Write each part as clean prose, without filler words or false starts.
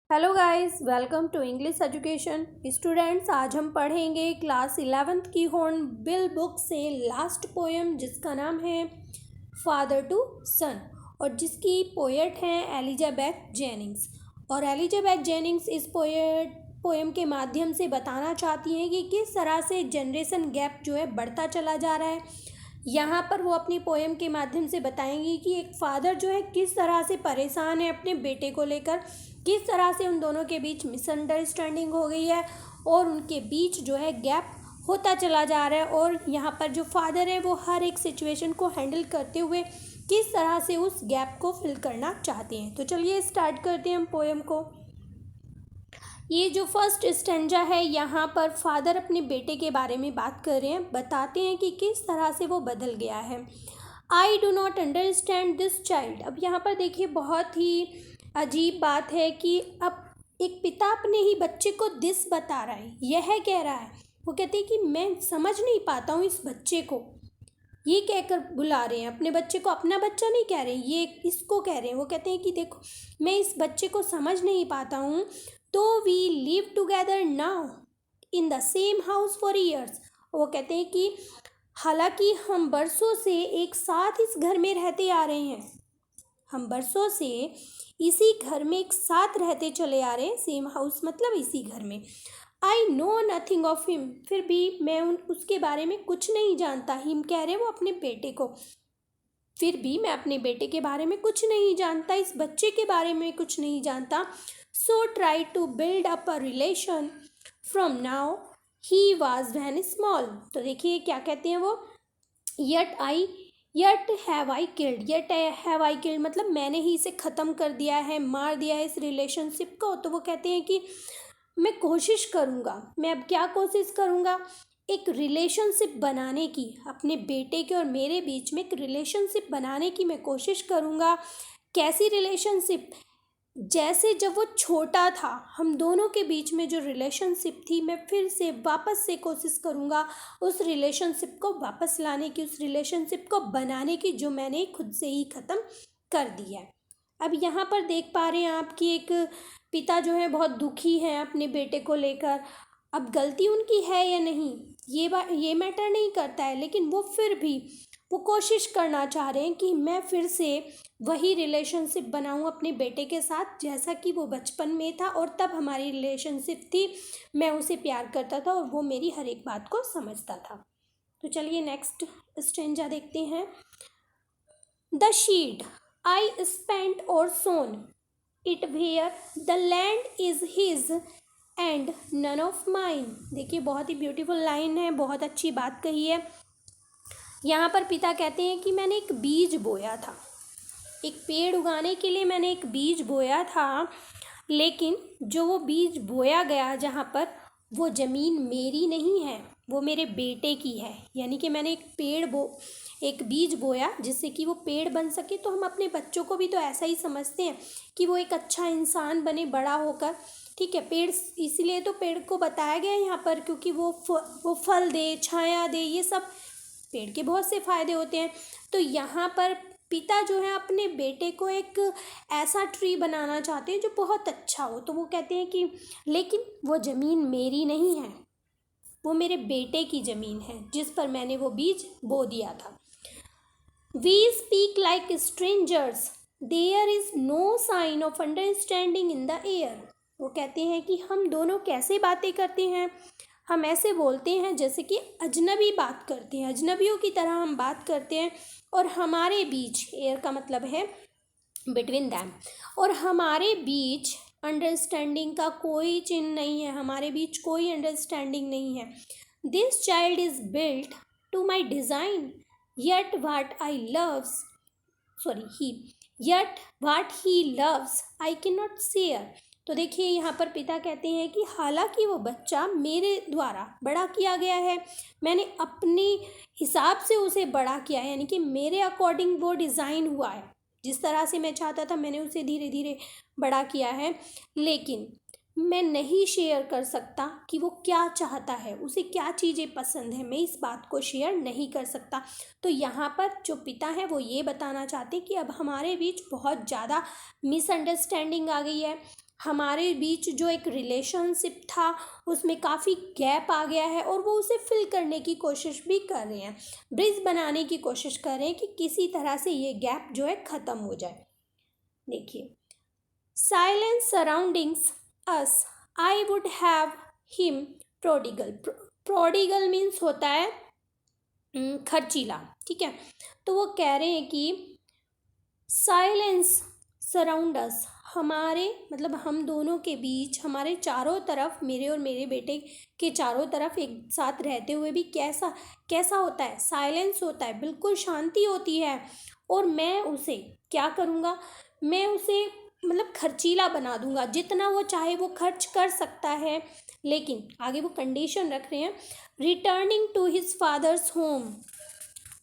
Hello guys, welcome to English education. Students, आज हम पढ़ेंगे क्लास 11th की हॉर्नबिल बुक से लास्ट पोएम जिसका नाम है फादर टू सन और जिसकी पोएट हैं एलिजाबेथ जेनिंग्स। और एलिजाबेथ जेनिंग्स इस पोएम के माध्यम से बताना चाहती हैं कि किस तरह से जनरेशन गैप जो है बढ़ता चला जा रहा है। यहाँ पर वो अपनी पोएम के माध्यम से बताएंगी कि एक फादर जो है किस तरह से परेशान है अपने बेटे को लेकर, किस तरह से उन दोनों के बीच मिसअंडरस्टैंडिंग हो गई है और उनके बीच जो है गैप होता चला जा रहा है। और यहाँ पर जो फादर है वो हर एक सिचुएशन को हैंडल करते हुए किस तरह से उस गैप को फिल करना चाहते हैं। तो चलिए स्टार्ट करते हैं हम पोएम को। ये जो फर्स्ट स्टेंजा है, यहाँ पर फादर अपने बेटे के बारे में बात कर रहे हैं, बताते हैं कि किस तरह से वो बदल गया है। I do not understand this child. अब यहाँ पर देखिए बहुत ही अजीब बात है कि अब एक पिता अपने ही बच्चे को दिस बता रहा है, यह कह रहा है। वो कहते हैं कि मैं समझ नहीं पाता हूँ इस बच्चे को, ये कहकर बुला रहे हैं अपने बच्चे को। अपना बच्चा नहीं कह रहे हैं, ये इसको कह रहे हैं। वो कहते हैं कि देखो मैं इस बच्चे को समझ नहीं पाता हूँ। तो we live together now in the same house for years. वो कहते हैं कि हालांकि हम बरसों से एक साथ इस घर में रहते आ रहे हैं, हम बरसों से इसी घर में एक साथ रहते चले आ रहे हैं। सेम हाउस मतलब इसी घर में। I know nothing of him, फिर भी मैं उसके बारे में कुछ नहीं जानता। हिम कह रहे हैं वो अपने बेटे को, फिर भी मैं अपने बेटे के बारे में कुछ नहीं जानता, इस बच्चे के बारे में कुछ नहीं जानता। So try to build up a relation from now he was when small. तो देखिए क्या कहते हैं वो, yet have I killed. Yet have I killed मतलब मैंने ही इसे ख़त्म कर दिया है, मार दिया है इस रिलेशनशिप को। तो वो कहते हैं कि मैं कोशिश करूँगा। मैं अब क्या कोशिश करूँगा, एक रिलेशनशिप बनाने की, अपने बेटे के और मेरे बीच में एक रिलेशनशिप बनाने की मैं कोशिश करूँगा। कैसी रिलेशनशिप, जैसे जब वो छोटा था हम दोनों के बीच में जो रिलेशनशिप थी, मैं फिर से वापस से कोशिश करूँगा उस रिलेशनशिप को वापस लाने की, उस रिलेशनशिप को बनाने की जो मैंने खुद से ही ख़त्म कर दिया है। अब यहाँ पर देख पा रहे हैं आप कि एक पिता जो है बहुत दुखी हैं अपने बेटे को लेकर। अब गलती उनकी है या नहीं ये मैटर नहीं करता है, लेकिन वो फिर भी वो कोशिश करना चाह रहे हैं कि मैं फिर से वही रिलेशनशिप बनाऊं अपने बेटे के साथ जैसा कि वो बचपन में था और तब हमारी रिलेशनशिप थी। मैं उसे प्यार करता था और वो मेरी हर एक बात को समझता था। तो चलिए नेक्स्ट स्टेंजा देखते हैं। द शीड आई स्पेंट और sown it where the land is his and none of mine. देखिए बहुत ही ब्यूटीफुल लाइन है, बहुत अच्छी बात कही है। यहाँ पर पिता कहते हैं कि मैंने एक बीज बोया था, एक पेड़ उगाने के लिए मैंने एक बीज बोया था, लेकिन जो वो बीज बोया गया जहाँ पर, वो ज़मीन मेरी नहीं है, वो मेरे बेटे की है। यानी कि मैंने एक बीज बोया जिससे कि वो पेड़ बन सके। तो हम अपने बच्चों को भी तो ऐसा ही समझते हैं कि वो एक अच्छा इंसान बने बड़ा होकर, ठीक है। पेड़ इसीलिए तो पेड़ को बताया गया है यहाँ पर, क्योंकि वो फल दे, छाया दे, ये सब पेड़ के बहुत से फ़ायदे होते हैं। तो यहाँ पर पिता जो है अपने बेटे को एक ऐसा ट्री बनाना चाहते हैं जो बहुत अच्छा हो। तो वो कहते हैं कि लेकिन वो ज़मीन मेरी नहीं है, वो मेरे बेटे की ज़मीन है जिस पर मैंने वो बीज बो दिया था। We speak like strangers there is no sign of understanding in the air. वो कहते हैं कि हम दोनों कैसे बातें करते हैं, हम ऐसे बोलते हैं जैसे कि अजनबी बात करते हैं, अजनबियों की तरह हम बात करते हैं। और हमारे बीच, एयर का मतलब है बिटवीन दैम, और हमारे बीच अंडरस्टैंडिंग का कोई चिन्ह नहीं है, हमारे बीच कोई अंडरस्टैंडिंग नहीं है। This child is built to my design yet what I loves yet what he loves I can not share. तो देखिए यहाँ पर पिता कहते हैं कि हालांकि वो बच्चा मेरे द्वारा बड़ा किया गया है, मैंने अपने हिसाब से उसे बड़ा किया है, यानी कि मेरे अकॉर्डिंग वो डिज़ाइन हुआ है, जिस तरह से मैं चाहता था मैंने उसे धीरे धीरे बड़ा किया है। लेकिन मैं नहीं शेयर कर सकता कि वो क्या चाहता है, उसे क्या चीज़ें पसंद है, मैं इस बात को शेयर नहीं कर सकता। तो यहाँ पर जो पिता है वो ये बताना चाहते हैं कि अब हमारे बीच बहुत ज़्यादा मिसअंडरस्टैंडिंग आ गई है, हमारे बीच जो एक रिलेशनशिप था उसमें काफ़ी गैप आ गया है और वो उसे फिल करने की कोशिश भी कर रहे हैं, ब्रिज बनाने की कोशिश कर रहे हैं कि किसी तरह से ये गैप जो है ख़त्म हो जाए। देखिए, silence surroundings us, I would have him prodigal. Prodigal means होता है खर्चीला, ठीक है। तो वो कह रहे हैं कि साइलेंस सराउंड अस, हमारे मतलब हम दोनों के बीच, हमारे चारों तरफ, मेरे और मेरे बेटे के चारों तरफ एक साथ रहते हुए भी कैसा कैसा होता है, साइलेंस होता है, बिल्कुल शांति होती है। और मैं उसे क्या करूँगा, मैं उसे मतलब खर्चीला बना दूंगा, जितना वो चाहे वो खर्च कर सकता है। लेकिन आगे वो कंडीशन रख रहे हैं, returning to his father's home,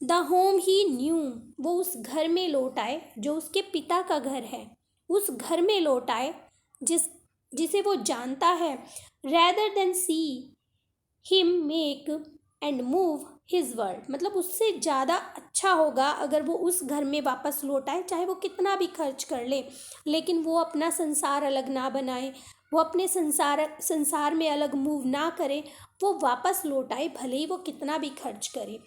the home he knew, वो उस घर में लौट आए जो उसके पिता का घर है, उस घर में लौट आए जिसे वो जानता है। Rather than see him make and move his world, मतलब उससे ज़्यादा अच्छा होगा अगर वो उस घर में वापस लौट आए, चाहे वो कितना भी खर्च कर ले, लेकिन वो अपना संसार अलग ना बनाए, वो अपने संसार में अलग मूव ना करे, वो वापस लौट आए भले ही वो कितना भी खर्च करे।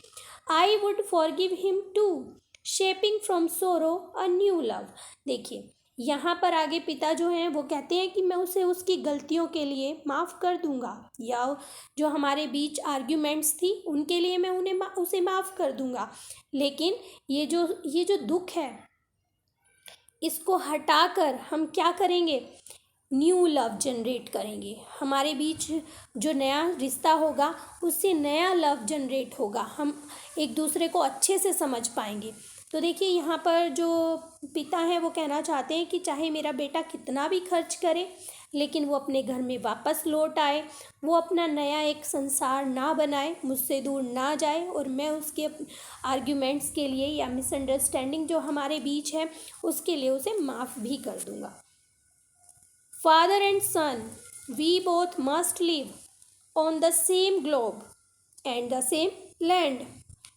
I would forgive him too, shaping from sorrow a new love. देखिए, यहाँ पर आगे पिता जो हैं वो कहते हैं कि मैं उसे उसकी गलतियों के लिए माफ़ कर दूंगा, या जो हमारे बीच आर्ग्यूमेंट्स थी उनके लिए मैं उसे माफ़ कर दूंगा, लेकिन ये जो दुख है इसको हटाकर हम क्या करेंगे, न्यू लव जनरेट करेंगे। हमारे बीच जो नया रिश्ता होगा उससे नया लव जनरेट होगा, हम एक दूसरे को अच्छे से समझ पाएंगे। तो देखिए, यहाँ पर जो पिता हैं वो कहना चाहते हैं कि चाहे मेरा बेटा कितना भी खर्च करे, लेकिन वो अपने घर में वापस लौट आए, वो अपना नया एक संसार ना बनाए, मुझसे दूर ना जाए, और मैं उसके आर्ग्यूमेंट्स के लिए या मिसअंडरस्टैंडिंग जो हमारे बीच है उसके लिए उसे माफ़ भी कर दूंगा। Father and son, we both must live on the same globe and the same land.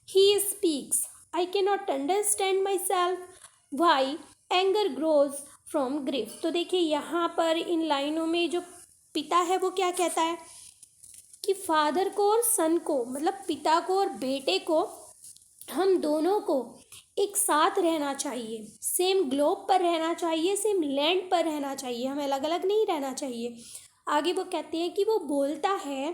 He speaks. I cannot understand myself why anger grows from grief. तो देखिए, यहाँ पर इन लाइनों में जो पिता है वो क्या कहता है कि फादर को और सन को, मतलब पिता को और बेटे को, हम दोनों को एक साथ रहना चाहिए, सेम ग्लोब पर रहना चाहिए, सेम लैंड पर रहना चाहिए, हमें अलग अलग नहीं रहना चाहिए। आगे वो कहते हैं कि वो बोलता है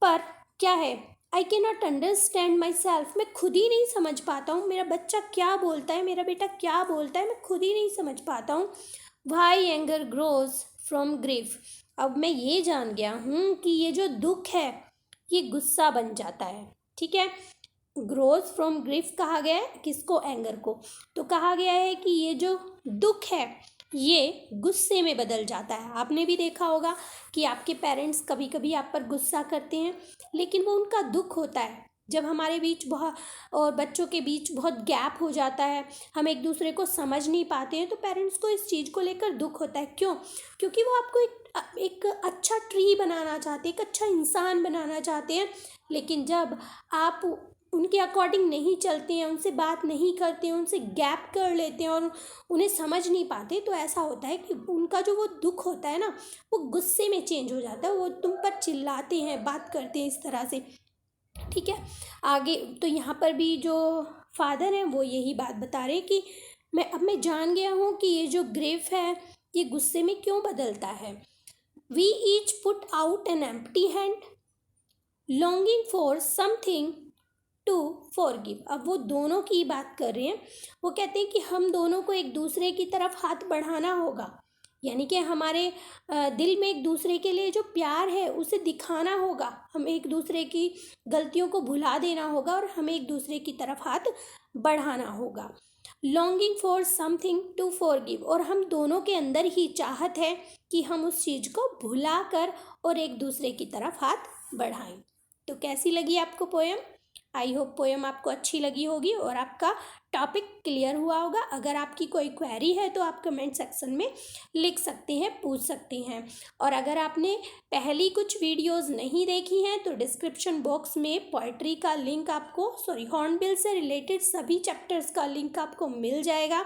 पर क्या है, आई can not understand my self, मैं खुद ही नहीं समझ पाता हूँ मेरा बच्चा क्या बोलता है, मेरा बेटा क्या बोलता है, मैं खुद ही नहीं समझ पाता हूँ। Why anger grows from grief, अब मैं ये जान गया हूँ कि ये जो दुख है ये गुस्सा बन जाता है, ठीक है। ग्रोज फ्रॉम ग्रीफ कहा गया है किसको, एंगर को। तो कहा गया है कि ये जो दुख है ये गुस्से में बदल जाता है। आपने भी देखा होगा कि आपके पेरेंट्स कभी कभी आप पर गुस्सा करते हैं, लेकिन वो उनका दुख होता है। जब हमारे बीच बहुत और बच्चों के बीच बहुत गैप हो जाता है, हम एक दूसरे को समझ नहीं पाते हैं, तो पेरेंट्स को इस चीज़ को लेकर दुख होता है। क्यों? क्योंकि वो आपको एक अच्छा ट्री बनाना चाहते हैं, एक अच्छा इंसान बनाना चाहते हैं, लेकिन जब आप उनके अकॉर्डिंग नहीं चलते हैं, उनसे बात नहीं करते हैं, उनसे गैप कर लेते हैं और उन्हें समझ नहीं पाते, तो ऐसा होता है कि उनका जो वो दुख होता है ना, वो गुस्से में चेंज हो जाता है, वो तुम पर चिल्लाते हैं, बात करते हैं इस तरह से, ठीक है। आगे तो यहाँ पर भी जो फादर हैं वो यही बात बता रहे हैं कि मैं जान गया हूँ कि ये जो ग्रीफ है ये गुस्से में क्यों बदलता है। We each put out an empty hand longing for something to forgive. अब वो दोनों की बात कर रहे हैं, वो कहते हैं कि हम दोनों को एक दूसरे की तरफ हाथ बढ़ाना होगा, यानी कि हमारे दिल में एक दूसरे के लिए जो प्यार है उसे दिखाना होगा, हम एक दूसरे की गलतियों को भुला देना होगा और हमें एक दूसरे की तरफ हाथ बढ़ाना होगा। Longing for something to forgive, और हम दोनों के अंदर ही चाहत है कि हम उस चीज़ को भुला कर और एक दूसरे की तरफ हाथ बढ़ाएं। तो कैसी लगी आपको पोएम? आई होप पोएम आपको अच्छी लगी होगी और आपका टॉपिक क्लियर हुआ होगा। अगर आपकी कोई क्वेरी है तो आप कमेंट सेक्शन में लिख सकते हैं, पूछ सकते हैं। और अगर आपने पहली कुछ वीडियोस नहीं देखी हैं तो डिस्क्रिप्शन बॉक्स में पोइट्री का लिंक आपको, हॉर्नबिल से रिलेटेड सभी चैप्टर्स का लिंक आपको मिल जाएगा।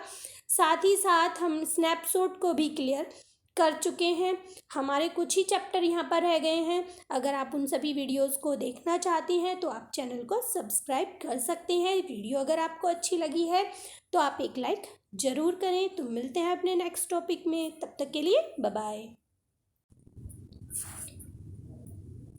साथ ही साथ हम स्नैपशॉट को भी क्लियर कर चुके हैं। हमारे कुछ ही चैप्टर यहाँ पर रह गए हैं। अगर आप उन सभी वीडियोस को देखना चाहती हैं तो आप चैनल को सब्सक्राइब कर सकते हैं। वीडियो अगर आपको अच्छी लगी है तो आप एक लाइक ज़रूर करें। तो मिलते हैं अपने नेक्स्ट टॉपिक में, तब तक के लिए बाय बाय।